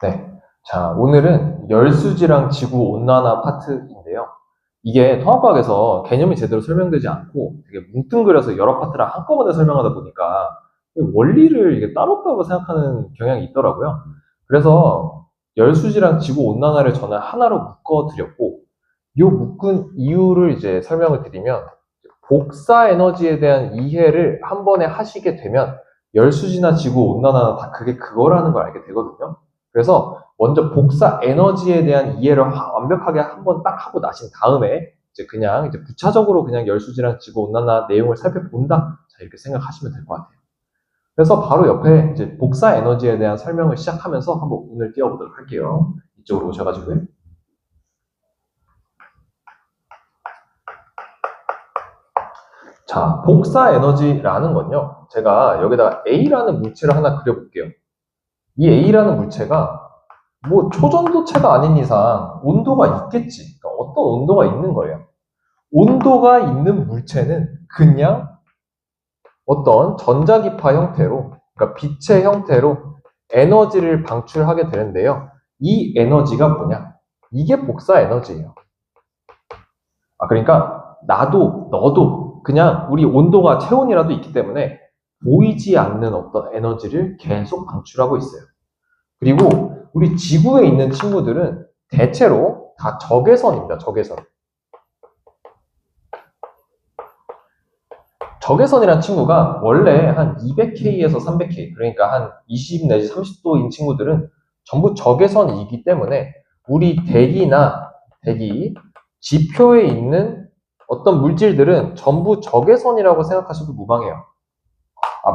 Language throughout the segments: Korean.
네. 자, 오늘은 열수지랑 지구 온난화 파트인데요. 이게 통합과학에서 개념이 제대로 설명되지 않고 되게 뭉뚱그려서 여러 파트를 한꺼번에 설명하다 보니까 원리를 이게 따로따로 생각하는 경향이 있더라고요. 그래서 열수지랑 지구 온난화를 저는 하나로 묶어드렸고, 이 묶은 이유를 이제 설명을 드리면, 복사 에너지에 대한 이해를 한 번에 하시게 되면 열수지나 지구 온난화는 다 그게 그거라는 걸 알게 되거든요. 그래서 먼저 복사 에너지에 대한 이해를 완벽하게 한 번 딱 하고 나신 다음에 이제 그냥 이제 부차적으로 그냥 열수지랑 지구 온난화 내용을 살펴본다. 자, 이렇게 생각하시면 될 것 같아요. 그래서 바로 옆에 이제 복사 에너지에 대한 설명을 시작하면서 한번 오늘 띄워보도록 할게요. 이쪽으로 오셔가지고요. 자, 복사 에너지라는 건요. 제가 여기다가 A라는 물체를 하나 그려볼게요. 이 A라는 물체가 뭐 초전도체가 아닌 이상 온도가 있겠지. 그러니까 어떤 온도가 있는 거예요. 온도가 있는 물체는 그냥 어떤 전자기파 형태로, 그러니까 빛의 형태로 에너지를 방출하게 되는데요. 이 에너지가 뭐냐? 이게 복사 에너지예요. 그러니까 나도 너도 그냥 우리 온도가 체온이라도 있기 때문에 보이지 않는 어떤 에너지를 계속 방출하고 있어요. 그리고 우리 지구에 있는 친구들은 대체로 다 적외선입니다. 적외선. 적외선이란 친구가 원래 한 200K에서 300K, 그러니까 한 20 내지 30도인 친구들은 전부 적외선이기 때문에 우리 대기, 지표에 있는 어떤 물질들은 전부 적외선이라고 생각하셔도 무방해요.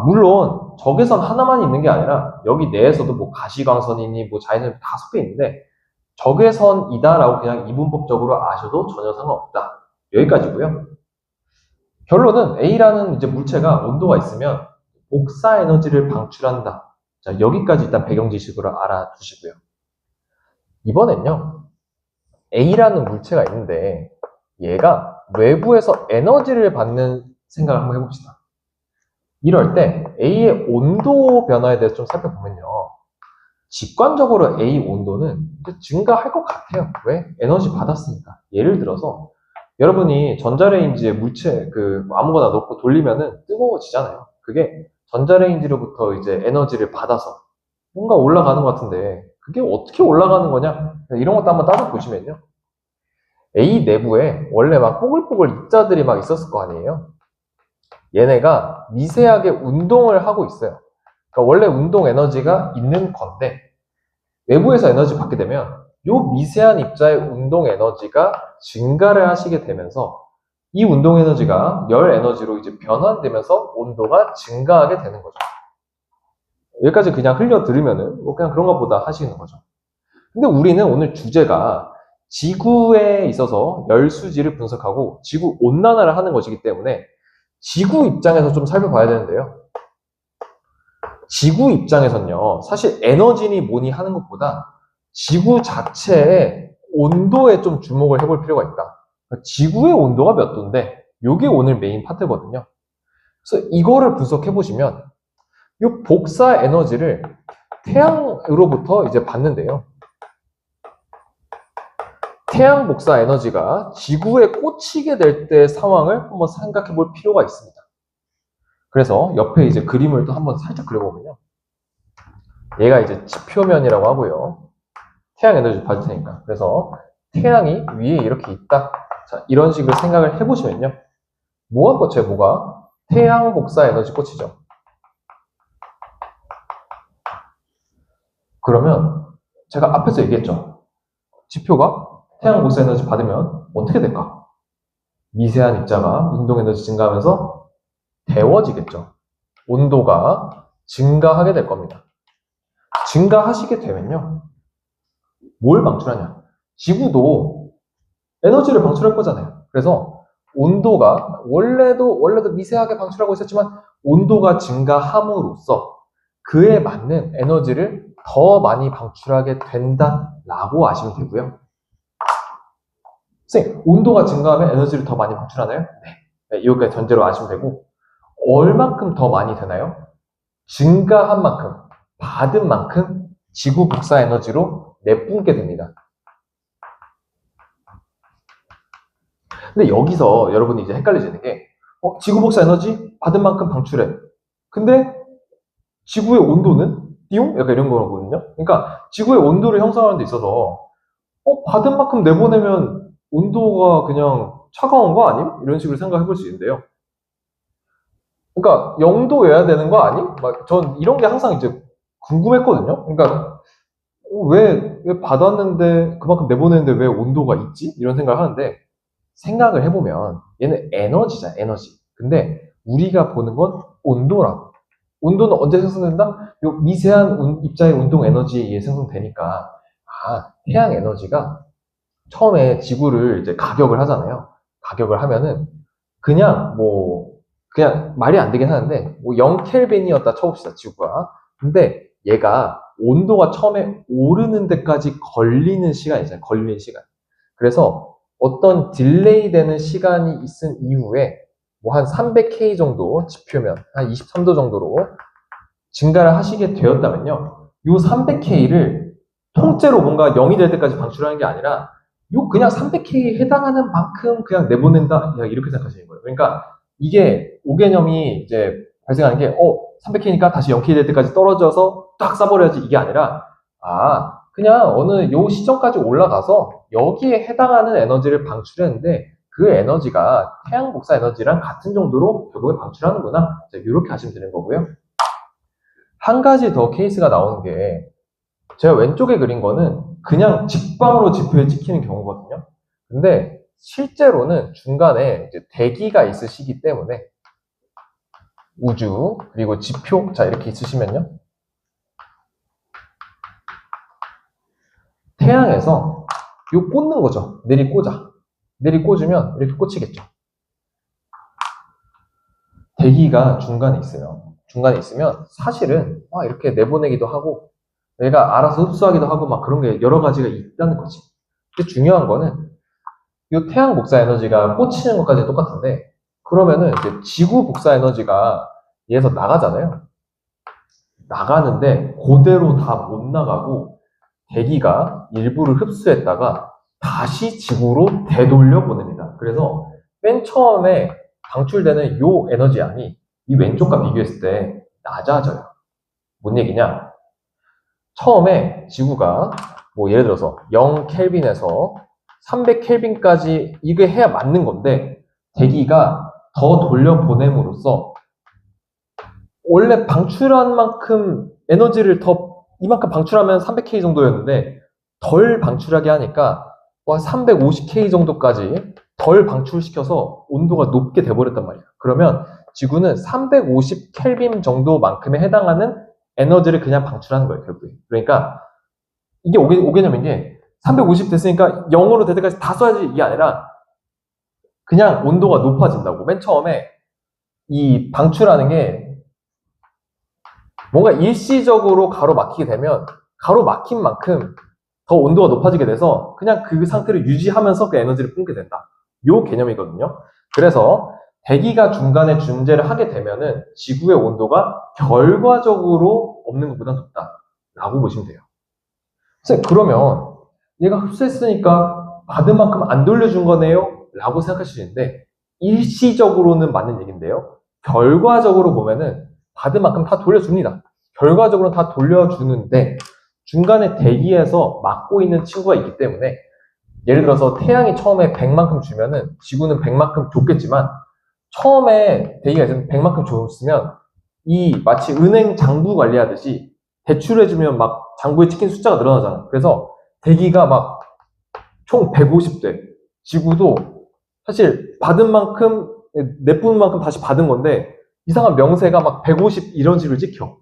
물론 적외선 하나만 있는 게 아니라 여기 내에서도 뭐 가시광선이니 뭐 자외선이 다 섞여 있는데 적외선이다라고 그냥 이분법적으로 아셔도 전혀 상관없다. 여기까지고요. 결론은 A라는 이제 물체가 온도가 있으면 복사 에너지를 방출한다. 자, 여기까지 일단 배경 지식으로 알아두시고요. 이번엔요. A라는 물체가 있는데 얘가 외부에서 에너지를 받는 생각을 한번 해봅시다. 이럴 때 A의 온도 변화에 대해서 좀 살펴보면요. 직관적으로 A 온도는 증가할 것 같아요. 왜? 에너지 받았으니까. 예를 들어서 여러분이 전자레인지에 물체 아무거나 넣고 돌리면은 뜨거워지잖아요. 그게 전자레인지로부터 이제 에너지를 받아서 뭔가 올라가는 것 같은데 그게 어떻게 올라가는 거냐? 이런 것도 한번 따져보시면요. A 내부에 원래 막 뽀글뽀글 입자들이 막 있었을 거 아니에요? 얘네가 미세하게 운동을 하고 있어요. 그러니까 원래 운동 에너지가 있는 건데 외부에서 에너지 받게 되면 이 미세한 입자의 운동 에너지가 증가를 하시게 되면서 이 운동 에너지가 열 에너지로 이제 변환되면서 온도가 증가하게 되는 거죠. 여기까지 그냥 흘려 들으면은 뭐 그냥 그런가 보다 하시는 거죠. 근데 우리는 오늘 주제가 지구에 있어서 열수지를 분석하고 지구 온난화를 하는 것이기 때문에 지구 입장에서 좀 살펴봐야 되는데요. 지구 입장에서는요, 사실 에너지니 뭐니 하는 것보다 지구 자체의 온도에 좀 주목을 해볼 필요가 있다. 그러니까 지구의 온도가 몇 도인데, 이게 오늘 메인 파트거든요. 그래서 이거를 분석해 보시면, 이 복사 에너지를 태양으로부터 이제 받는데요. 태양 복사 에너지가 지구에 꽂히게 될 때의 상황을 한번 생각해 볼 필요가 있습니다. 그래서 옆에 이제 그림을 또 한번 살짝 그려보면요. 얘가 이제 지표면이라고 하고요. 태양 에너지 받을 테니까. 그래서 태양이 위에 이렇게 있다. 자, 이런 식으로 생각을 해보시면요. 뭐가 꽂혀요, 뭐가? 태양 복사 에너지 꽂히죠. 그러면 제가 앞에서 얘기했죠. 지표가 태양 복사 에너지 받으면 어떻게 될까? 미세한 입자가 운동 에너지 증가하면서 데워지겠죠. 온도가 증가하게 될 겁니다. 증가하시게 되면요. 뭘 방출하냐? 지구도 에너지를 방출할 거잖아요. 그래서 온도가 원래도 미세하게 방출하고 있었지만 온도가 증가함으로써 그에 맞는 에너지를 더 많이 방출하게 된다라고 아시면 되고요. 선생님, 온도가 증가하면 에너지를 더 많이 방출하나요? 네. 이것까지 전제로 아시면 되고 얼만큼 더 많이 되나요? 증가한 만큼, 받은 만큼 지구 복사 에너지로 내뿜게 됩니다. 근데 여기서 여러분이 이제 헷갈리시는 게 지구 복사 에너지 받은 만큼 방출해. 근데 지구의 온도는 띠용? 약간 이런 거거든요. 그러니까 지구의 온도를 형성하는 데 있어서 받은 만큼 내보내면 온도가 그냥 차가운 거 아님? 이런 식으로 생각해 볼 수 있는데요. 그러니까 0도여야 되는 거 아님? 전 이런 게 항상 이제 궁금했거든요. 그러니까 왜 받았는데 그만큼 내보내는데 왜 온도가 있지? 이런 생각을 하는데 생각을 해보면 얘는 에너지잖아, 에너지. 근데 우리가 보는 건 온도라고. 온도는 언제 생성된다? 요 미세한 입자의 운동 에너지에 의해 생성되니까 태양 에너지가 처음에 지구를 이제 가격을 하잖아요. 가격을 하면은 그냥 말이 안 되긴 하는데 0켈빈이었다 쳐봅시다, 지구가. 근데 얘가 온도가 처음에 오르는 데까지 걸리는 시간 있잖아요. 걸리는 시간. 그래서 어떤 딜레이 되는 시간이 있은 이후에 한 300K 정도 지표면 한 23도 정도로 증가를 하시게 되었다면요. 요 300K를 통째로 뭔가 0이 될 때까지 방출하는 게 아니라 요 그냥 300K에 해당하는 만큼 그냥 내보낸다. 이렇게 생각하시는 거예요. 그러니까 이게 5개념이 이제 발생하는 게 300K니까 다시 0K 될 때까지 떨어져서 딱 쏴버려야지 이게 아니라 그냥 어느 요 시점까지 올라가서 여기에 해당하는 에너지를 방출했는데 그 에너지가 태양 복사 에너지랑 같은 정도로 결국에 방출하는구나. 이렇게 하시면 되는 거고요. 한 가지 더 케이스가 나오는 게 제가 왼쪽에 그린 거는 그냥 직방으로 지표에 찍히는 경우거든요. 근데 실제로는 중간에 이제 대기가 있으시기 때문에 우주 그리고 지표 이렇게 있으시면요. 태양에서 요 꽂는 거죠. 내리 꽂으면 이렇게 꽂히겠죠. 대기가 중간에 있어요. 중간에 있으면 사실은 이렇게 내보내기도 하고 얘가 알아서 흡수하기도 하고 그런 게 여러 가지가 있다는 거지. 근데 중요한 거는 이 태양 복사 에너지가 꽂히는 것까지 똑같은데 그러면은 이제 지구 복사 에너지가 얘에서 나가잖아요. 나가는데 그대로 다 못 나가고 대기가 일부를 흡수했다가 다시 지구로 되돌려 보냅니다. 그래서 맨 처음에 방출되는 요 에너지 양이 이 왼쪽과 비교했을 때 낮아져요. 뭔 얘기냐? 처음에 지구가 예를 들어서 0켈빈에서 300켈빈까지 이게 해야 맞는 건데 대기가 더 돌려보냄으로써 원래 방출한 만큼 에너지를 이만큼 방출하면 300K 정도였는데 덜 방출하게 하니까 350K 정도까지 덜 방출시켜서 온도가 높게 돼버렸단 말이야. 그러면 지구는 350켈빈 정도만큼에 해당하는 에너지를 그냥 방출하는 거예요, 결국에. 그러니까 이게 5개념인 게 350 됐으니까 0으로 될 때까지 다 써야지 이게 아니라 그냥 온도가 높아진다고. 맨 처음에 이 방출하는 게 뭔가 일시적으로 가로막히게 되면 가로막힌 만큼 더 온도가 높아지게 돼서 그냥 그 상태를 유지하면서 그 에너지를 뿜게 된다. 요 개념이거든요. 그래서 대기가 중간에 존재를 하게 되면은 지구의 온도가 결과적으로 없는 것보다 높다라고 보시면 돼요. 그러면 얘가 흡수했으니까 받은 만큼 안 돌려준 거네요? 라고 생각할 수 있는데 일시적으로는 맞는 얘기인데요. 결과적으로 보면은 받은 만큼 다 돌려줍니다. 결과적으로 다 돌려주는데 중간에 대기에서 막고 있는 친구가 있기 때문에 예를 들어서 태양이 처음에 100만큼 주면은 지구는 100만큼 줬겠지만 처음에 대기가 있으면 100만큼 줬으면 마치 은행 장부 관리하듯이 대출해주면 장부에 찍힌 숫자가 늘어나잖아. 그래서 대기가 총 150대. 지구도 사실 받은 만큼, 내뿜은 만큼 다시 받은 건데 이상한 명세가 150 이런 식으로 찍혀.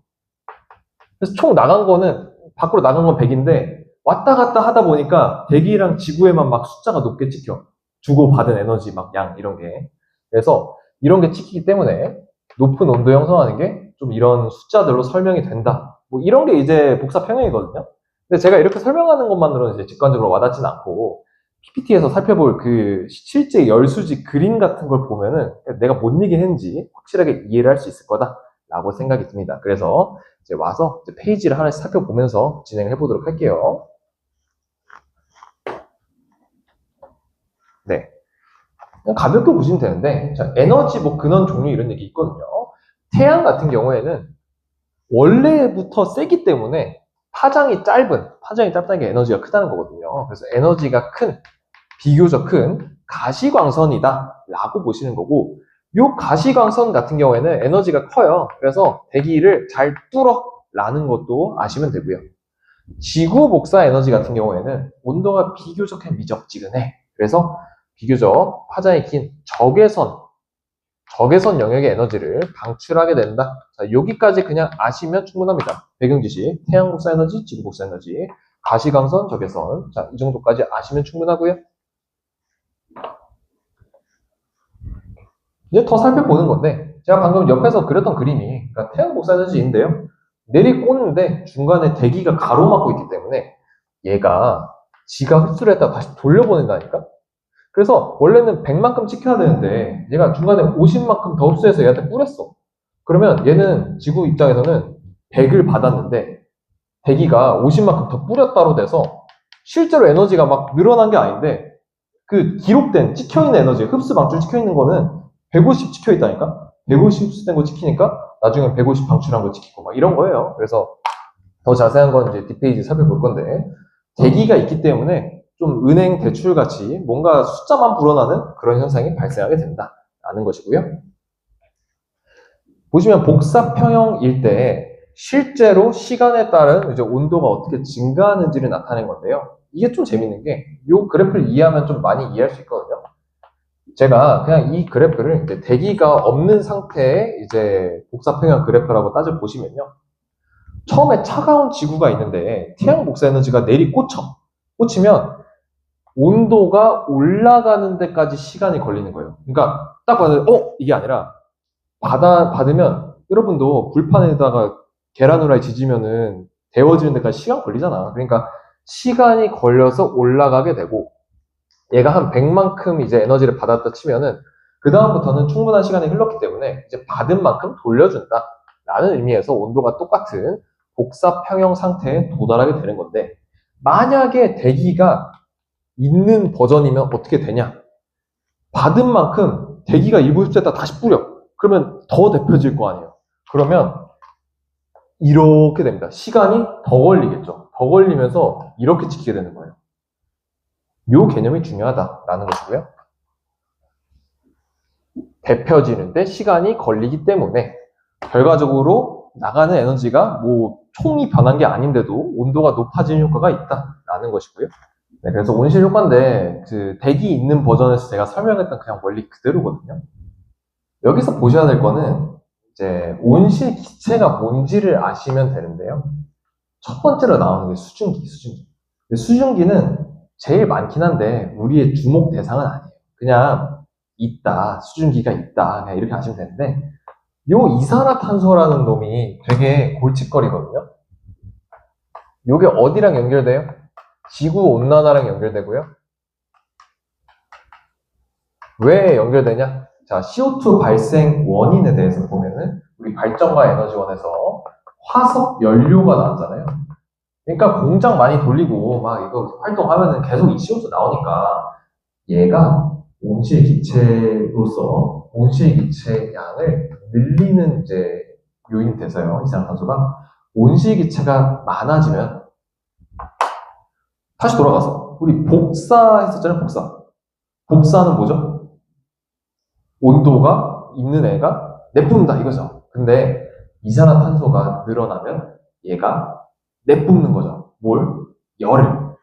그래서 총 밖으로 나간 건 100인데 왔다 갔다 하다 보니까 대기랑 지구에만 숫자가 높게 찍혀. 주고 받은 에너지 양 이런 게. 그래서 이런 게 찍히기 때문에 높은 온도 형성하는 게 좀 이런 숫자들로 설명이 된다. 이런 게 이제 복사 평형이거든요. 근데 제가 이렇게 설명하는 것만으로는 이제 직관적으로 와닿진 않고 PPT에서 살펴볼 그 실제 열수지 그림 같은 걸 보면은 내가 뭔 얘기 했는지 확실하게 이해를 할 수 있을 거다라고 생각이 듭니다. 그래서 이제 와서 이제 페이지를 하나씩 살펴보면서 진행을 해보도록 할게요. 네. 그냥 가볍게 보시면 되는데, 자, 에너지, 뭐, 근원, 종류 이런 얘기 있거든요. 태양 같은 경우에는 원래부터 세기 때문에 파장이 짧다는 게 에너지가 크다는 거거든요. 그래서 에너지가 비교적 큰 가시광선이다 라고 보시는 거고, 요 가시광선 같은 경우에는 에너지가 커요. 그래서 대기를 잘 뚫어 라는 것도 아시면 되고요. 지구 복사 에너지 같은 경우에는 온도가 비교적 미적지근해. 그래서 비교적 파장이 긴 적외선 영역의 에너지를 방출하게 된다. 자, 여기까지 그냥 아시면 충분합니다. 배경 지식, 태양 복사 에너지, 지구 복사 에너지, 가시광선, 적외선. 자, 이 정도까지 아시면 충분하고요. 이제 더 살펴보는 건데, 제가 방금 옆에서 그렸던 그림이, 그러니까 태양 복사 에너지인데요. 내리꽂는데 중간에 대기가 가로막고 있기 때문에 얘가 지가 흡수를 했다가 다시 돌려보낸다니까? 그래서 원래는 100만큼 찍혀야 되는데 얘가 중간에 50만큼 더 흡수해서 얘한테 뿌렸어. 그러면 얘는 지구 입장에서는 100을 받았는데 대기가 50만큼 더 뿌렸다로 돼서 실제로 에너지가 막 늘어난 게 아닌데 그 기록된 찍혀있는 에너지, 흡수 방출 찍혀있는 거는 150 찍혀있다니까? 150 흡수된 거 찍히니까 나중에 150 방출한 거 찍히고 막 이런 거예요. 그래서 더 자세한 건 이제 뒷페이지 살펴볼 건데 대기가 있기 때문에 좀 은행 대출같이 뭔가 숫자만 불어나는 그런 현상이 발생하게 된다라는 것이고요. 보시면 복사평형일 때 실제로 시간에 따른 이제 온도가 어떻게 증가하는지를 나타낸 건데요. 이게 좀 재밌는 게 이 그래프를 이해하면 좀 많이 이해할 수 있거든요. 제가 그냥 이 그래프를 이제 대기가 없는 상태의 이제 복사평형 그래프라고 따져 보시면요. 처음에 차가운 지구가 있는데 태양 복사 에너지가 꽂히면 온도가 올라가는 데까지 시간이 걸리는 거예요. 그러니까 딱 봐도 이게 아니라 받으면 여러분도 불판에다가 계란 후라이 지지면은 데워지는 데까지 시간 걸리잖아. 그러니까 시간이 걸려서 올라가게 되고 얘가 한 100만큼 이제 에너지를 받았다 치면은 그 다음부터는 충분한 시간이 흘렀기 때문에 이제 받은 만큼 돌려준다 라는 의미에서 온도가 똑같은 복사평형 상태에 도달하게 되는 건데 만약에 대기가 있는 버전이면 어떻게 되냐? 받은 만큼 대기가 일부 흡수했다 다시 뿌려. 그러면 더 데펴질 거 아니에요. 그러면 이렇게 됩니다. 시간이 더 걸리겠죠. 더 걸리면서 이렇게 찍히게 되는 거예요. 요 개념이 중요하다라는 것이고요. 데펴지는데 시간이 걸리기 때문에 결과적으로 나가는 에너지가 뭐 총이 변한 게 아닌데도 온도가 높아지는 효과가 있다라는 것이고요. 네, 그래서 온실 효과인데 그 대기 있는 버전에서 제가 설명했던 그냥 원리 그대로거든요. 여기서 보셔야 될 거는 이제 온실 기체가 뭔지를 아시면 되는데요. 첫 번째로 나오는 게 수증기. 수증기는 제일 많긴 한데 우리의 주목 대상은 아니에요. 그냥 있다, 수증기가 있다, 그냥 이렇게 아시면 되는데 요 이산화탄소라는 놈이 되게 골칫거리거든요. 요게 어디랑 연결돼요? 지구온난화랑 연결되고요. 왜 연결되냐? 자, CO2 발생 원인에 대해서 보면은 우리 발전과 에너지원에서 화석 연료가 나왔잖아요. 그러니까 공장 많이 돌리고 막 이거 활동하면은 계속 이 CO2 나오니까 얘가 온실 기체로서 온실 기체 양을 늘리는 이제 요인이 돼서요. 이산화탄소가 온실 기체가 많아지면 다시 돌아가서 우리 복사했었잖아요. 복사는 뭐죠? 온도가 있는 애가 내뿜는다 이거죠. 근데 이산화탄소가 늘어나면 얘가 내뿜는 거죠. 뭘? 열을.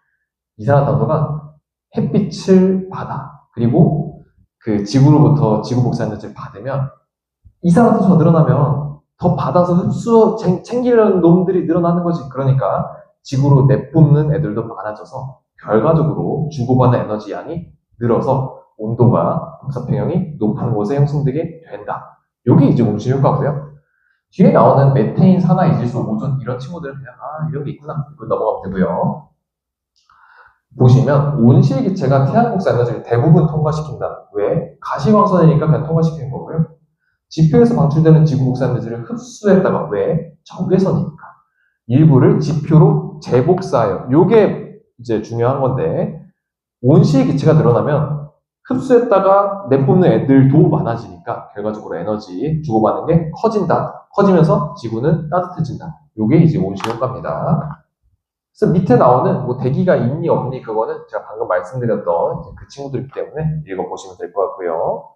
이산화탄소가 햇빛을 받아. 그리고 그 지구로부터 지구 복사 에너지를 받으면 이산화탄소가 늘어나면 더 받아서 챙기려는 놈들이 늘어나는 거지. 그러니까 지구로 내뿜는 애들도 많아져서 결과적으로 주고받는 에너지 양이 늘어서 온도가 복사평형이 높은 곳에 형성되게 된다. 이게 이제 온실 효과고요. 뒤에 나오는 메테인, 산화, 이질소, 오존 이런 친구들은 그냥 이런 게 있구나. 이거 넘어가면 되고요. 보시면 온실 기체가 태양 복사 에너지를 대부분 통과시킨다. 왜? 가시광선이니까 그냥 통과시키는 거고요. 지표에서 방출되는 지구 복사 에너지를 흡수했다가 왜? 적외선이니까 일부를 지표로 재복사해요. 요게 이제 중요한 건데 온실의 기체가 늘어나면 흡수했다가 내뿜는 애들도 많아지니까 결과적으로 에너지 주고받는 게 커진다. 커지면서 지구는 따뜻해진다. 요게 이제 온실 효과입니다. 그래서 밑에 나오는 뭐 대기가 있니 없니 그거는 제가 방금 말씀드렸던 그 친구들이기 때문에 읽어보시면 될 것 같고요.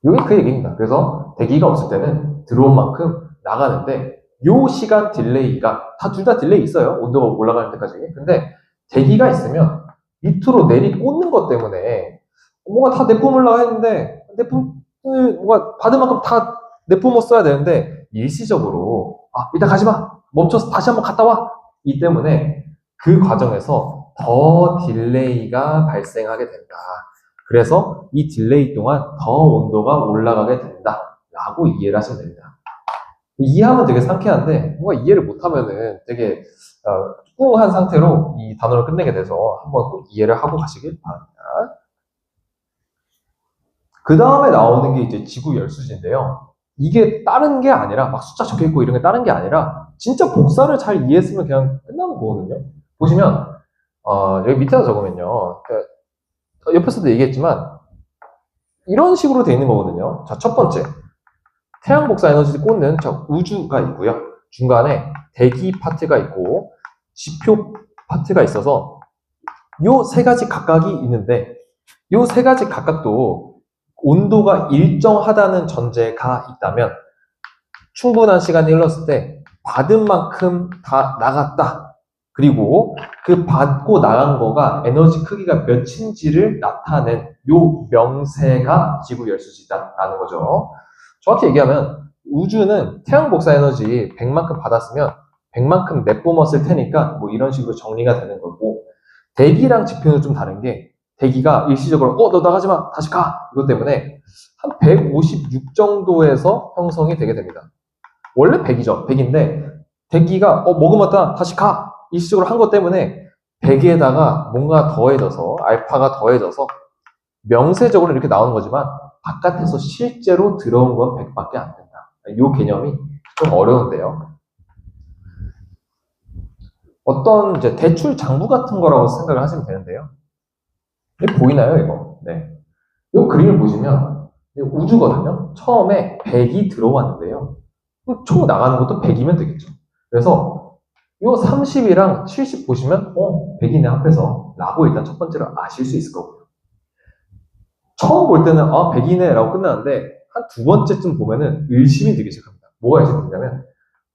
요게 그 얘기입니다. 그래서 대기가 없을 때는 들어온 만큼 나가는데 요 시간 딜레이가 둘 다 딜레이 있어요. 온도가 올라가는 때까지. 근데 대기가 있으면 밑으로 내리꽂는 것 때문에 뭔가 다 내뿜으려고 했는데 내뿜을 뭔가 받은 만큼 다 내뿜었어야 되는데 일시적으로 이따 가지마 멈춰서 다시 한번 갔다 와 이 때문에 그 과정에서 더 딜레이가 발생하게 된다. 그래서 이 딜레이 동안 더 온도가 올라가게 된다 라고 이해를 하시면 됩니다. 이해하면 되게 상쾌한데 뭔가 이해를 못하면은 되게 꿍한 상태로 이 단어를 끝내게 돼서 한번 꼭 이해를 하고 가시길 바랍니다. 그 다음에 나오는 게 이제 지구 열수지인데요. 이게 다른 게 아니라 막 숫자 적혀있고 이런 게 다른 게 아니라 진짜 복사를 잘 이해했으면 그냥 끝나는 거거든요. 보시면 여기 밑에다 적으면요. 옆에서도 얘기했지만 이런 식으로 돼 있는 거거든요. 자, 첫 번째 태양 복사 에너지를 꽂는 우주가 있고요. 중간에 대기 파트가 있고 지표 파트가 있어서 요 세 가지 각각이 있는데 요 세 가지 각각도 온도가 일정하다는 전제가 있다면 충분한 시간이 흘렀을 때 받은 만큼 다 나갔다. 그리고 그 받고 나간 거가 에너지 크기가 몇인지를 나타낸 요 명세가 지구 열수지다라는 거죠. 정확히 얘기하면 우주는 태양 복사 에너지 100만큼 받았으면 100만큼 내뿜었을 테니까 뭐 이런 식으로 정리가 되는 거고 대기랑 지표는 좀 다른 게 대기가 일시적으로 너 나가지 마 다시 가 이것 때문에 한 156 정도에서 형성이 되게 됩니다. 원래 100이죠. 100인데 대기가 머금었다 다시 가 일시적으로 한 것 때문에 100에다가 뭔가 더해져서 알파가 더해져서 명세적으로 이렇게 나오는 거지만 바깥에서 실제로 들어온 건 100밖에 안 된다. 이 개념이 좀 어려운데요. 어떤 이제 대출 장부 같은 거라고 생각을 하시면 되는데요. 보이나요, 이거? 네. 이 그림을 보시면 우주거든요. 처음에 100이 들어왔는데요. 총 나가는 것도 100이면 되겠죠. 그래서 이 30이랑 70 보시면 100이네 합해서 라고 일단 첫 번째로 아실 수 있을 거고요. 처음 볼 때는 100이네 라고 끝나는데 한 두 번째쯤 보면은 의심이 들기 시작합니다. 뭐가 의심이 드냐면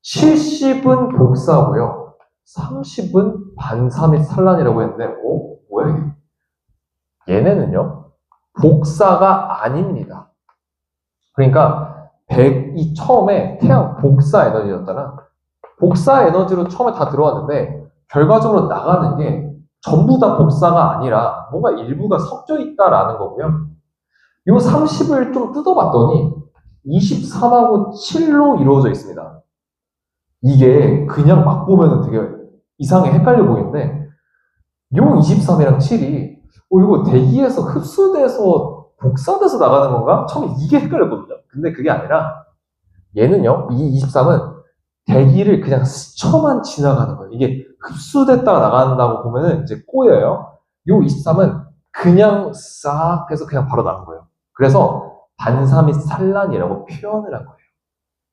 70은 복사고요. 30은 반사 및 산란이라고 했는데 뭐야 이게? 얘네는요 복사가 아닙니다. 그러니까 100이 처음에 태양 복사 에너지였잖아. 복사 에너지로 처음에 다 들어왔는데 결과적으로 나가는 게 전부 다 복사가 아니라 뭔가 일부가 섞여 있다라는 거고요. 이 30을 좀 뜯어봤더니 23하고 7로 이루어져 있습니다. 이게 그냥 막 보면 되게 이상하게 헷갈려 보이는데 이 23이랑 7이 이거 대기에서 흡수돼서 복사돼서 나가는 건가? 처음에 이게 헷갈렸거든요. 근데 그게 아니라 얘는요, 이 23은 대기를 그냥 스쳐만 지나가는 거예요. 이게 흡수됐다가 나간다고 보면은 이제 꼬여요. 이 23은 그냥 싹 해서 그냥 바로 나간 거예요. 그래서 반사 및 산란이라고 표현을 한 거예요.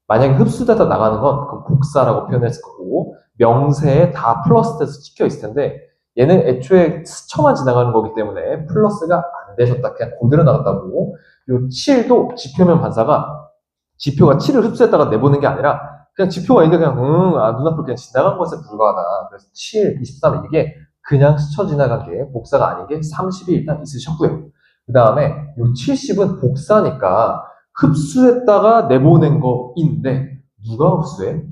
만약에 흡수되다 나가는 건 그건 복사라고 표현했을 거고 명세에 다 플러스 돼서 찍혀 있을 텐데 얘는 애초에 스쳐만 지나가는 거기 때문에 플러스가 안 되셨다. 그냥 그대로 나갔다고. 이 7도 지표면 반사가 지표가 7을 흡수했다가 내보낸 게 아니라 그냥 지표가 있는데 그냥 눈앞을 그냥 지나간 것에 불과하다. 그래서 7, 23 이게 그냥 스쳐 지나간 게 복사가 아닌 게 30이 일단 있으셨고요. 그 다음에 이 70은 복사니까 흡수했다가 내보낸 거인데 누가 흡수해?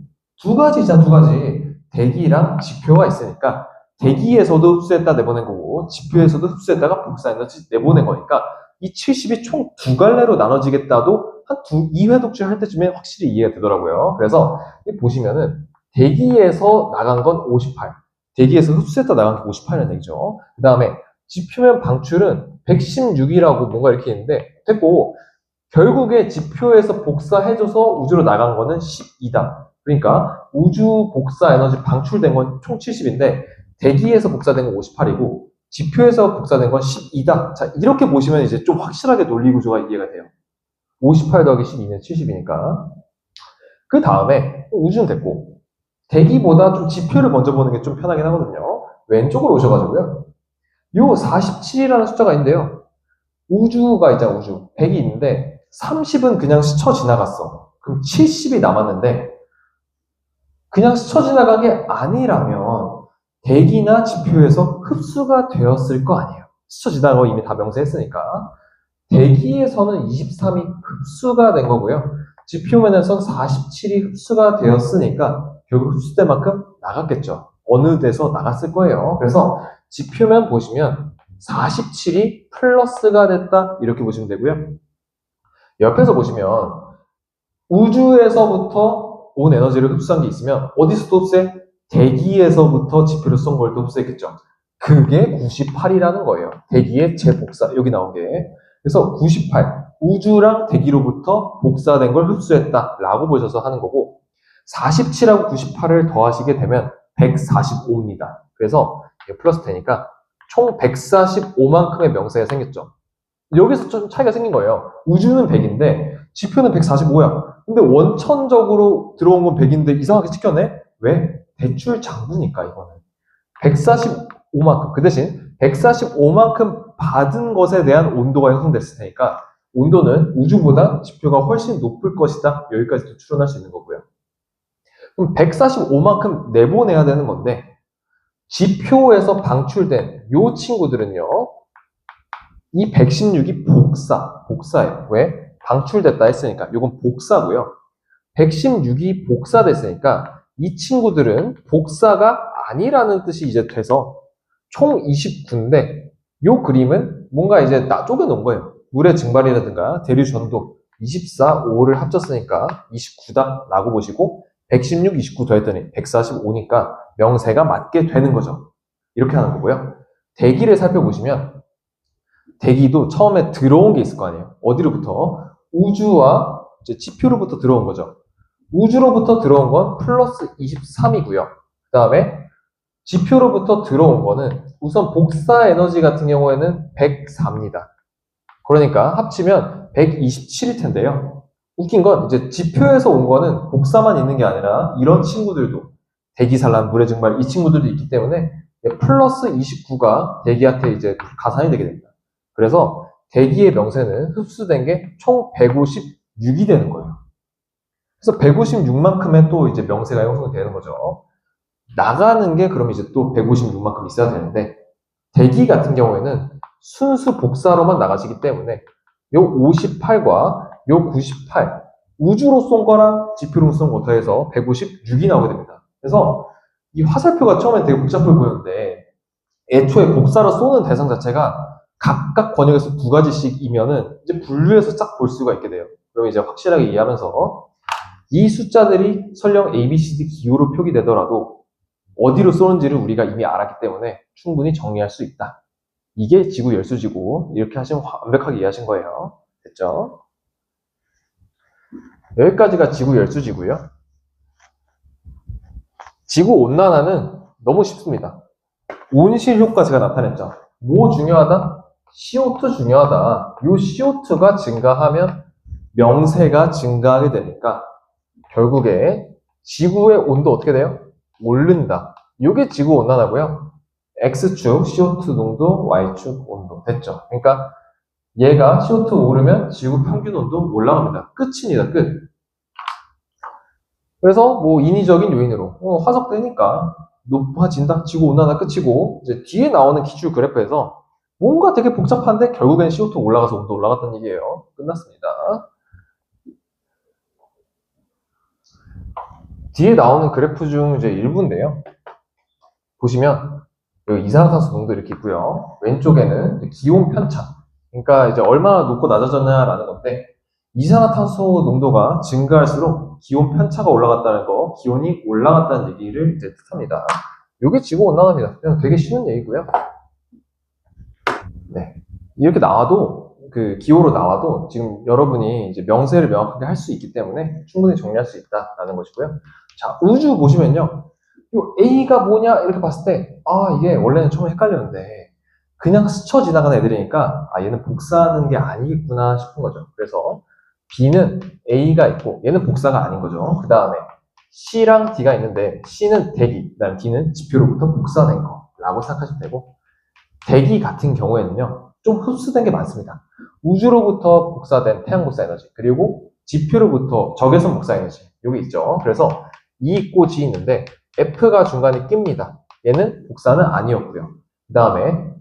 두 가지잖아, 두 가지. 대기랑 지표가 있으니까 대기에서도 흡수했다 내보낸 거고 지표에서도 흡수했다가 복사 에너지 내보낸 거니까 이 70이 총 두 갈래로 나눠지겠다도 한 2회 독출 할 때쯤에 확실히 이해가 되더라고요. 그래서 보시면은 대기에서 나간 건 58, 대기에서 흡수했다 나간 게 58이라는 얘기죠. 그 다음에 지표면 방출은 116이라고 뭔가 이렇게 있는데 됐고 결국에 지표에서 복사해줘서 우주로 나간 거는 12다. 그러니까 우주 복사 에너지 방출된 건 총 70인데 대기에서 복사된 건 58이고 지표에서 복사된 건 12다. 자, 이렇게 보시면 이제 좀 확실하게 논리 구조가 이해가 돼요. 58 더하기 12는 70이니까. 그 다음에 우주는 됐고 대기보다 좀 지표를 먼저 보는 게 좀 편하긴 하거든요. 왼쪽으로 오셔가지고요. 요 47이라는 숫자가 있는데요. 우주가 있잖아, 우주. 100이 있는데 30은 그냥 스쳐 지나갔어. 그럼 70이 남았는데 그냥 스쳐 지나간 게 아니라면 대기나 지표에서 흡수가 되었을 거 아니에요. 스쳐 지나간 거 이미 다 명세했으니까. 대기에서는 23이 흡수가 된 거고요. 지표면에선 47이 흡수가 되었으니까 결국 흡수된 만큼 나갔겠죠. 어느 데서 나갔을 거예요. 그래서 지표면 보시면 47이 플러스가 됐다 이렇게 보시면 되고요. 옆에서 보시면 우주에서부터 온 에너지를 흡수한 게 있으면 어디서 또 흡수해? 대기에서부터 지표를 쏜 걸 또 흡수했겠죠. 그게 98이라는 거예요. 대기의 재복사 여기 나온 게. 그래서 98 우주랑 대기로부터 복사된 걸 흡수했다 라고 보셔서 하는 거고 47하고 98을 더하시게 되면 145입니다. 그래서 플러스 되니까 총 145만큼의 명세가 생겼죠. 여기서 좀 차이가 생긴 거예요. 우주는 100인데 지표는 145야. 근데 원천적으로 들어온 건 100인데 이상하게 찍혔네? 왜? 대출 장부니까 이거는. 145만큼. 그 대신 145만큼 받은 것에 대한 온도가 형성됐을 테니까 온도는 우주보다 지표가 훨씬 높을 것이다. 여기까지도 추론할 수 있는 거고요. 그럼 145만큼 내보내야 되는 건데 지표에서 방출된 요 친구들은요. 이 116이 복사예요. 왜? 방출됐다 했으니까 이건 복사고요. 116이 복사됐으니까 이 친구들은 복사가 아니라는 뜻이 이제 돼서 총 29인데 요 그림은 뭔가 이제 쪼개 놓은 거예요. 물의 증발이라든가 대류 전도 24, 5를 합쳤으니까 29다 라고 보시고 116, 29 더했더니 145니까 명세가 맞게 되는 거죠. 이렇게 하는 거고요. 대기를 살펴보시면 대기도 처음에 들어온 게 있을 거 아니에요. 어디로부터? 우주와 이제 지표로부터 들어온 거죠. 우주로부터 들어온 건 플러스 23이고요. 그 다음에 지표로부터 들어온 거는 우선 복사 에너지 같은 경우에는 104입니다. 그러니까 합치면 127일 텐데요. 웃긴 건 이제 지표에서 온 거는 복사만 있는 게 아니라 이런 친구들도 대기산란, 물의 증발 이 친구들도 있기 때문에 플러스 29가 대기한테 이제 가산이 되게 됩니다. 그래서 대기의 명세는 흡수된 게 총 156이 되는 거예요. 그래서 156만큼의 또 이제 명세가 형성이 되는 거죠. 나가는 게 그럼 이제 또 156만큼 있어야 되는데 대기 같은 경우에는 순수 복사로만 나가시기 때문에 요 58과 요 98 우주로 쏜 거랑 지표로 쏜 거 더해서 156이 나오게 됩니다. 그래서 이 화살표가 처음에 되게 복잡해 보였는데 애초에 복사로 쏘는 대상 자체가 각각 권역에서 두 가지씩이면은 이제 분류해서 쫙 볼 수가 있게 돼요. 그럼 이제 확실하게 이해하면서 이 숫자들이 설령 A, B, C, D 기호로 표기되더라도 어디로 쏘는지를 우리가 이미 알았기 때문에 충분히 정리할 수 있다. 이게 지구 열수지고 이렇게 하시면 완벽하게 이해하신 거예요. 됐죠? 여기까지가 지구 열수지고요. 지구 온난화는 너무 쉽습니다. 온실 효과 제가 나타냈죠. 뭐 중요하다? CO2 중요하다. 이 CO2가 증가하면 명세가 증가하게 되니까 결국에 지구의 온도 어떻게 돼요? 오른다. 이게 지구 온난화고요. X축 CO2 농도, Y축 온도 됐죠. 그러니까 얘가 CO2 오르면 지구 평균 온도 올라갑니다. 끝입니다. 끝. 그래서 뭐 인위적인 요인으로 화석되니까 높아진다. 지구 온난화 끝이고 이제 뒤에 나오는 기출 그래프에서 뭔가 되게 복잡한데 결국엔 CO2 올라가서 온도 올라갔다는 얘기예요. 끝났습니다. 뒤에 나오는 그래프 중 이제 일부인데요. 보시면 여기 이산화탄소 농도 이렇게 있고요. 왼쪽에는 기온 편차. 그러니까 이제 얼마나 높고 낮아졌냐라는 건데 이산화탄소 농도가 증가할수록 기온 편차가 올라갔다는 거, 기온이 올라갔다는 얘기를 이제 뜻합니다. 이게 지구 온난화입니다. 그냥 되게 쉬운 얘기고요. 네. 이렇게 나와도 그 기호로 나와도 지금 여러분이 이제 명세를 명확하게 할 수 있기 때문에 충분히 정리할 수 있다라는 것이고요. 자, 우주 보시면요. 요 A가 뭐냐 이렇게 봤을 때 이게 원래는 처음에 헷갈렸는데 그냥 스쳐 지나가는 애들이니까 얘는 복사하는 게 아니겠구나 싶은 거죠. 그래서 B는 A가 있고 얘는 복사가 아닌 거죠. 그 다음에 C랑 D가 있는데 C는 대기, 그 다음에 D는 지표로부터 복사된 거라고 생각하시면 되고, 대기 같은 경우에는요 좀 흡수된 게 많습니다. 우주로부터 복사된 태양 복사 에너지, 그리고 지표로부터 적외선 복사 에너지, 여기 있죠. 그래서 E 있고 G 있는데 F가 중간에 낍니다. 얘는 복사는 아니었고요. 그 다음에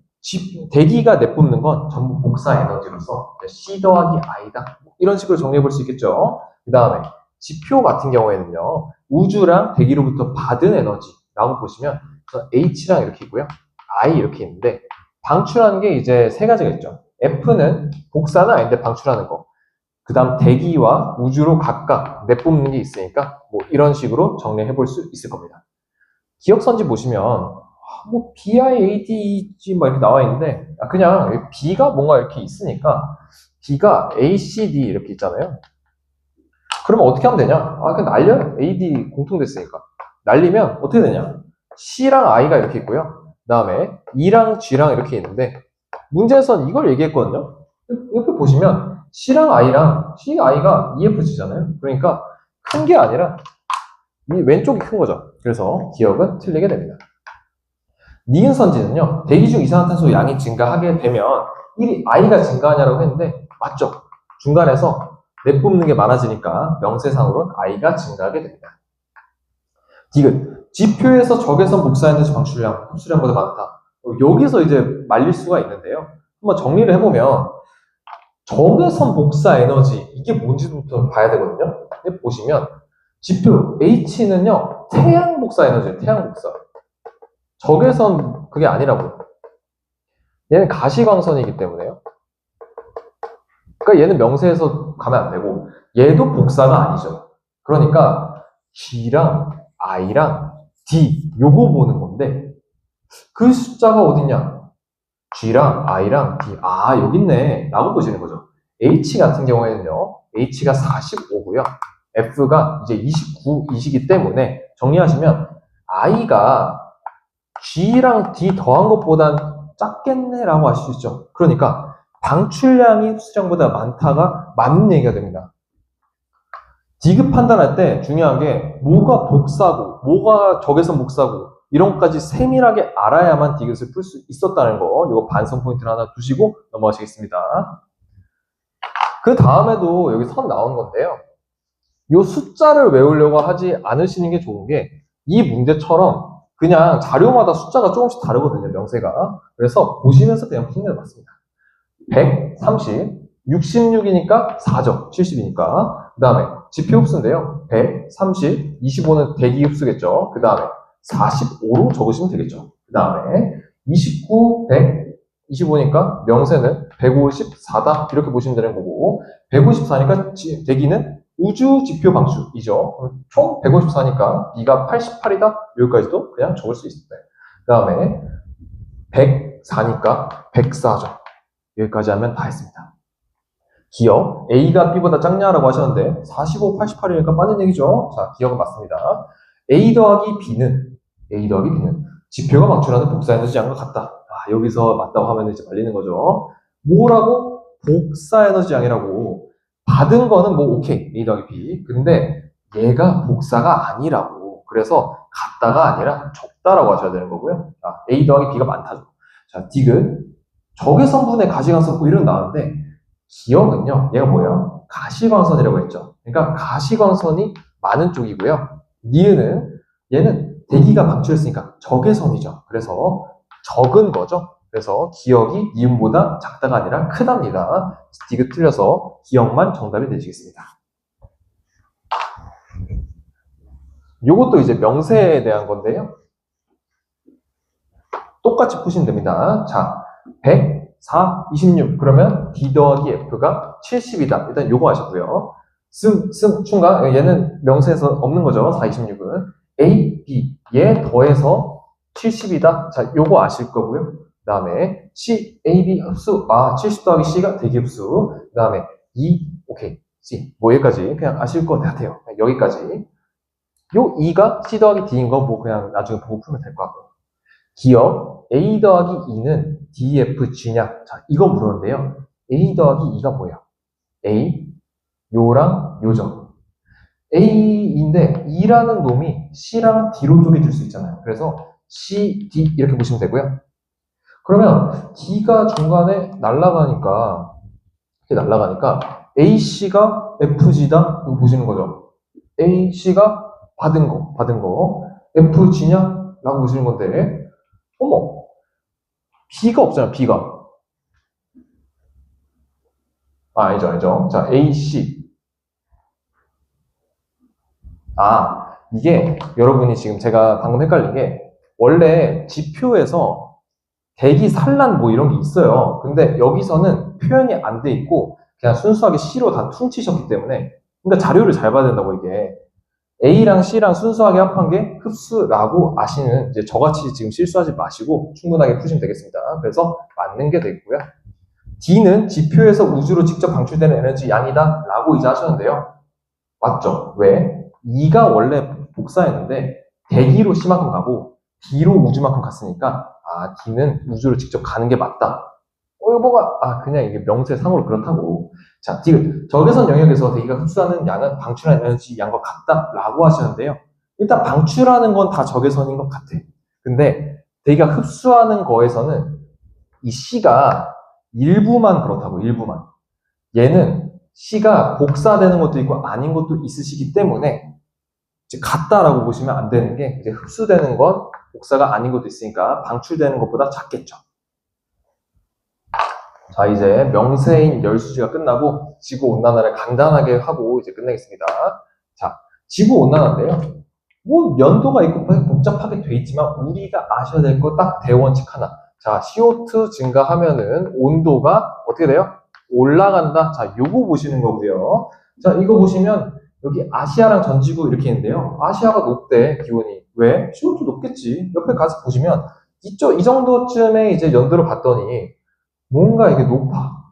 대기가 내뿜는 건 전부 복사 에너지로서 C 더하기 I다, 이런 식으로 정리해 볼 수 있겠죠. 그 다음에 지표 같은 경우에는요 우주랑 대기로부터 받은 에너지라고 보시면 H랑 이렇게 있고요, I 이렇게 있는데, 방출하는 게 이제 세 가지가 있죠. F는 복사는 아닌데 방출하는 거, 그 다음 대기와 우주로 각각 내뿜는 게 있으니까 뭐 이런 식으로 정리해 볼 수 있을 겁니다. 기억선지 보시면 뭐 BIADG 뭐 이렇게 나와 있는데 그냥 B가 뭔가 이렇게 있으니까 B가 ACD 이렇게 있잖아요. 그러면 어떻게 하면 되냐? 그냥 날려요. AD 공통됐으니까. 날리면 어떻게 되냐? C랑 I가 이렇게 있고요. 그 다음에 E랑 G랑 이렇게 있는데, 문제에선 이걸 얘기했거든요. 이렇게 보시면 C랑 I랑 C, I가 EFG잖아요. 그러니까 큰 게 아니라 이 왼쪽이 큰 거죠. 그래서 기억은 틀리게 됩니다. 니은선지는요, 대기 중 이산화탄소 양이 증가하게 되면 I가 증가하냐라고 했는데 맞죠? 중간에서 내뿜는 게 많아지니까 명세상으로는 I가 증가하게 됩니다. 디귿, 지표에서 적외선 복사 에너지 방출량 흡수량보다 많다. 여기서 이제 말릴 수가 있는데요. 한번 정리를 해보면 적외선 복사 에너지, 이게 뭔지부터 봐야 되거든요. 보시면 지표 H는요 태양 복사 에너지예요. 태양 복사. 적외선 그게 아니라고요. 얘는 가시광선이기 때문에요. 그러니까 얘는 명세에서 가면 안 되고, 얘도 복사가 아니죠. 그러니까 G랑 I랑 D 요거 보는 건데, 그 숫자가 어딨냐? G랑 I랑 D, 여기 있네 라고 보시는 거죠. H 같은 경우에는요 H가 45고요 F가 이제 29이시기 때문에 정리하시면 I가 G랑 D 더한 것보단 작겠네 라고 하실 수 있죠. 그러니까 방출량이 흡수량보다 많다가 맞는 얘기가 됩니다. 디귿 판단할 때 중요한 게 뭐가 복사고 뭐가 적외선 복사고 이런 것까지 세밀하게 알아야만 디귿을 풀 수 있었다는 거, 이거 반성 포인트를 하나 두시고 넘어가시겠습니다. 그 다음에도 여기 선 나온 건데요. 이 숫자를 외우려고 하지 않으시는 게 좋은 게, 이 문제처럼 그냥 자료마다 숫자가 조금씩 다르거든요, 명세가. 그래서 보시면서 그냥 푸는 게 맞습니다. 130, 66이니까 4죠. 70이니까. 그 다음에 지표 흡수인데요. 100, 30, 25는 대기 흡수겠죠. 그 다음에 45로 적으시면 되겠죠. 그 다음에 29, 100, 25니까 명세는 154다. 이렇게 보시면 되는 거고, 154니까 대기는 우주 지표 방출이죠. 총 154니까 B가 88이다. 여기까지도 그냥 적을 수 있습니다. 그 다음에 104니까 104죠. 여기까지 하면 다 했습니다. 기억, A가 B보다 작냐라고 하셨는데 45, 88이니까 빠진 얘기죠. 자, 기억은 맞습니다. A 더하기 B는 지표가 방출하는 복사 에너지 양과 같다. 여기서 맞다고 하면 이제 말리는 거죠. 뭐라고? 복사 에너지 양이라고. 받은 거는 뭐 오케이, A 더하기 B. 근데 얘가 복사가 아니라고. 그래서 같다가 아니라 적다라고 하셔야 되는 거고요. A 더하기 B가 많다죠. 자, 디귿, 적외선분의 가시광선 뭐 이런 나왔는데, 기억은요, 얘가 뭐예요? 가시광선이라고 했죠. 그러니까 가시광선이 많은 쪽이고요. 니은은 얘는 대기가 방출했으니까 적외선이죠. 그래서 적은 거죠. 그래서 기억이 니은보다 작다가 아니라 크답니다. 디귿 틀려서 기억만 정답이 되시겠습니다. 요것도 이제 명세에 대한 건데요. 똑같이 푸시면 됩니다. 자, 100, 4, 26. 그러면 D 더하기 F가 70이다. 일단 요거 아셨고요. 충가. 얘는 명세에서 없는 거죠. 4, 26은. A, B. 얘 더해서 70이다. 자, 요거 아실 거고요. 그 다음에 C, A, B 흡수. 70 더하기 C가 대기 흡수. 그 다음에 E, 오케이. C. 뭐 여기까지 그냥 아실 것 같아요. 여기까지. 요 2가 C 더하기 D인 거 뭐 그냥 나중에 보고 풀면 될 것 같고요. 기억 A 더하기 2는 DFG냐? 자, 이거 물었는데요. A 더하기 2가 뭐예요? A, 요랑 요죠. A인데 2라는 놈이 C랑 D로 쪼개질 수 있잖아요. 그래서 C, D 이렇게 보시면 되고요. 그러면 D가 중간에 날아가니까 이렇게 날아가니까 AC가 FG다? 이거 보시는 거죠. AC가 받은 거. FG냐? 라고 보시는 건데, 어머, B가 없잖아요, B가. 알죠. 자, AC. 이게 여러분이 지금 제가 방금 헷갈린 게, 원래 지표에서 대기 산란 뭐 이런 게 있어요. 근데 여기서는 표현이 안 돼 있고, 그냥 순수하게 C로 다 퉁치셨기 때문에, 그러니까 자료를 잘 봐야 된다고 이게. A랑 C랑 순수하게 합한 게 흡수라고 아시는, 이제 저같이 지금 실수하지 마시고 충분하게 푸시면 되겠습니다. 그래서 맞는 게 되고요. D는 지표에서 우주로 직접 방출되는 에너지 양이다 라고 이제 하셨는데요. 맞죠? 왜? 2가 원래 복사했는데 대기로 C만큼 가고 D로 우주만큼 갔으니까 D는 우주로 직접 가는 게 맞다. 이거가 그냥 이게 명세상으로 그렇다고. 자, 디귿. 적외선 영역에서 대기가 흡수하는 양은 방출하는 에너지 양과 같다라고 하시는데요. 일단 방출하는 건 다 적외선인 것 같아. 근데 대기가 흡수하는 거에서는 이 C가 일부만 그렇다고, 일부만. 얘는 C가 복사되는 것도 있고 아닌 것도 있으시기 때문에 이제 같다라고 보시면 안 되는 게, 이제 흡수되는 건 복사가 아닌 것도 있으니까 방출되는 것보다 작겠죠. 자, 이제 명세인 열수지가 끝나고 지구온난화를 간단하게 하고 이제 끝내겠습니다. 자, 지구온난화인데요. 뭐 연도가 있고 복잡하게 돼 있지만 우리가 아셔야 될 거 딱 대원칙 하나. 자, CO2 증가하면은 온도가 어떻게 돼요? 올라간다. 자, 요거 보시는 거고요. 자, 이거 보시면 여기 아시아랑 전지구 이렇게 있는데요. 아시아가 높대, 기온이. 왜? CO2 높겠지. 옆에 가서 보시면 이 정도쯤에 이제 연도를 봤더니 뭔가 이게 높아.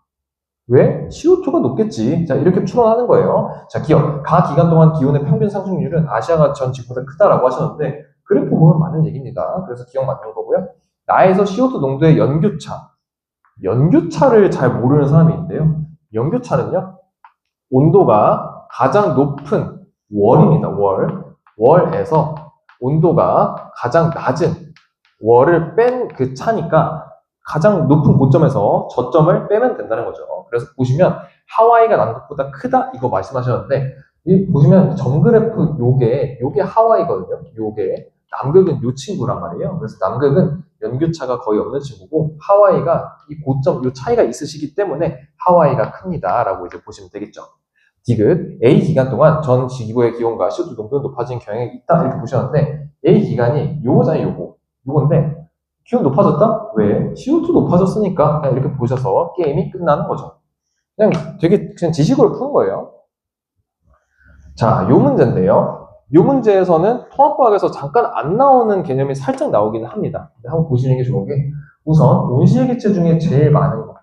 왜? CO2가 높겠지. 자, 이렇게 추론하는 거예요. 자, 기억. 가 기간 동안 기온의 평균 상승률은 아시아가 전 지구보다 크다라고 하셨는데, 그래프 보면 맞는 얘기입니다. 그래서 기억 맞는 거고요. 나에서 CO2 농도의 연교차. 연교차를 잘 모르는 사람이 있는데요. 연교차는요, 온도가 가장 높은 월입니다. 월에서 온도가 가장 낮은 월을 뺀 그 차니까 가장 높은 고점에서 저점을 빼면 된다는 거죠. 그래서 보시면 하와이가 남극보다 크다 이거 말씀하셨는데, 이 보시면 점 그래프 요게 하와이거든요. 요게 남극은 요 친구란 말이에요. 그래서 남극은 연교차가 거의 없는 친구고 하와이가 이 고점 요 차이가 있으시기 때문에 하와이가 큽니다라고 이제 보시면 되겠죠. 디귿 A 기간 동안 전 지구의 기온과 CO2 농도는 높아진 경향이 있다 이렇게 보셨는데, A 기간이 요거잖아요. 요건데 기온 높아졌다? 왜? CO2 높아졌으니까 그냥 이렇게 보셔서 게임이 끝나는 거죠. 그냥 되게 그냥 지식으로 푸는 거예요. 자, 요 문제인데요. 요 문제에서는 통합과학에서 잠깐 안 나오는 개념이 살짝 나오기는 합니다. 한번 보시는 게 좋은 게, 우선 온실기체 중에 제일 많은 거,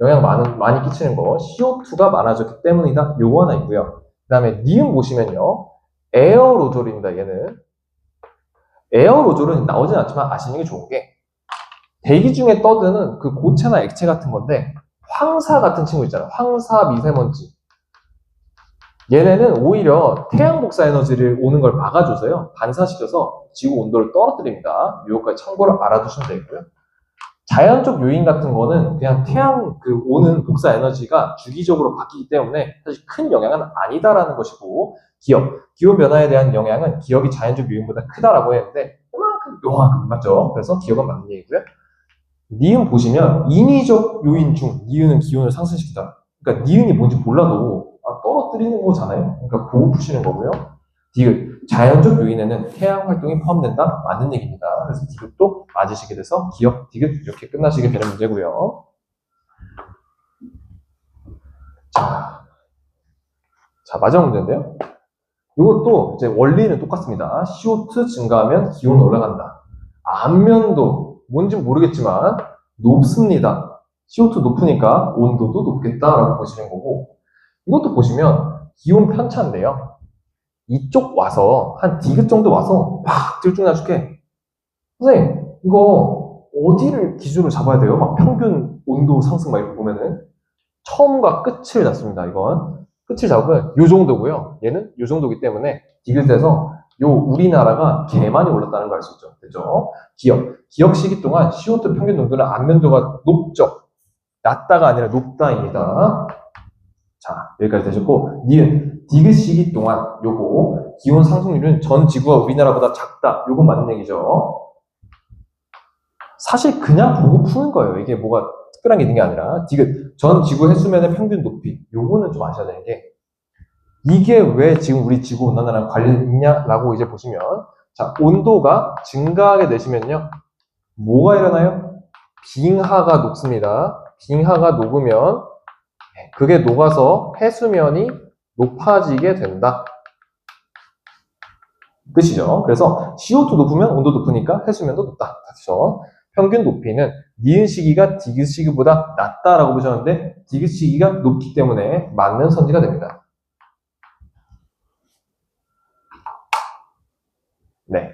영향 많이 끼치는 거 CO2가 많아졌기 때문이다. 요거 하나 있고요. 그 다음에 니은 보시면요. 에어로졸입니다. 얘는 에어로졸은 나오진 않지만 아시는 게 좋은 게, 대기 중에 떠드는 그 고체나 액체 같은 건데 황사 같은 친구 있잖아요. 황사 미세먼지. 얘네는 오히려 태양 복사 에너지를 오는 걸 막아줘서요. 반사시켜서 지구 온도를 떨어뜨립니다. 요거까지 참고로 알아두시면 되고요. 자연적 요인 같은 거는 그냥 태양 오는 복사 에너지가 주기적으로 바뀌기 때문에 사실 큰 영향은 아니다라는 것이고, 기온 변화에 대한 영향은 기업이 자연적 요인보다 크다라고 했는데 요만큼 맞죠? 그래서 기업은 맞는 얘기고요. 니은 보시면 인위적 요인 중 니은은 기온을 상승시키다. 그러니까 니은이 뭔지 몰라도 떨어뜨리는 거잖아요. 그러니까 그거 푸시는 거고요. 디귿 자연적 요인에는 태양 활동이 포함된다. 맞는 얘기입니다. 그래서 디귿도 맞으시게 돼서 기억 디귿 이렇게 끝나시게 되는 문제고요. 자, 마지막 문제인데요. 이것도 이제 원리는 똑같습니다. CO2 증가하면 기온 올라간다. 안면도 뭔지 모르겠지만 높습니다. CO2 높으니까 온도도 높겠다라고 보시는 거고, 이것도 보시면 기온 편차인데요. 이쪽 와서 한 디귿 정도 와서 막 들쭉날쭉해. 선생님, 이거 어디를 기준으로 잡아야 돼요? 막 평균 온도 상승 막 이렇게 보면은 처음과 끝을 잡습니다. 이건 끝을 잡으면 요 정도고요. 얘는 요 정도기 때문에 디귿에서 요 우리나라가 개 많이 올랐다는 걸 알 수 있죠. 됐죠? 기억 시기 동안 CO2 평균 농도는 안면도가 높죠. 낮다가 아니라 높다입니다. 자, 여기까지 되셨고, 니은 디귿 시기 동안 요거 기온 상승률은 전 지구가 우리나라보다 작다. 요건 맞는 얘기죠. 사실 그냥 보고 푸는 거예요. 이게 뭐가 특별한 게 있는 게 아니라 디귿 전 지구 해수면의 평균 높이 요거는 좀 아셔야 되는 게 이게 왜 지금 우리 지구 온난화랑 관련이 있냐라고 이제 보시면 자 온도가 증가하게 되시면요 뭐가 일어나요? 빙하가 녹습니다. 빙하가 녹으면 그게 녹아서 해수면이 높아지게 된다. 끝이죠. 그래서 CO2 높으면 온도 높으니까 해수면도 높다. 그렇죠? 평균 높이는 니은 시기가 디귿 시기보다 낮다라고 보셨는데 디귿 시기가 높기 때문에 맞는 선지가 됩니다. 네.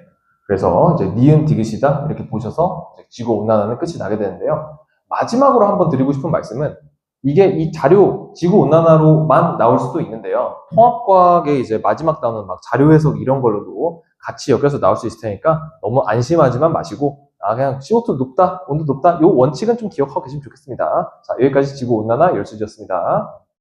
그래서 이제 니은 디귿이다 이렇게 보셔서 지구 온난화는 끝이 나게 되는데요. 마지막으로 한번 드리고 싶은 말씀은 이게 이 자료 지구 온난화로만 나올 수도 있는데요. 통합과학의 이제 마지막 단원 막 자료 해석 이런 걸로도 같이 엮여서 나올 수 있을 테니까 너무 안심하지만 마시고 그냥 CO2 높다, 온도 높다 이 원칙은 좀 기억하고 계시면 좋겠습니다. 자, 여기까지 지구 온난화 열수지였습니다.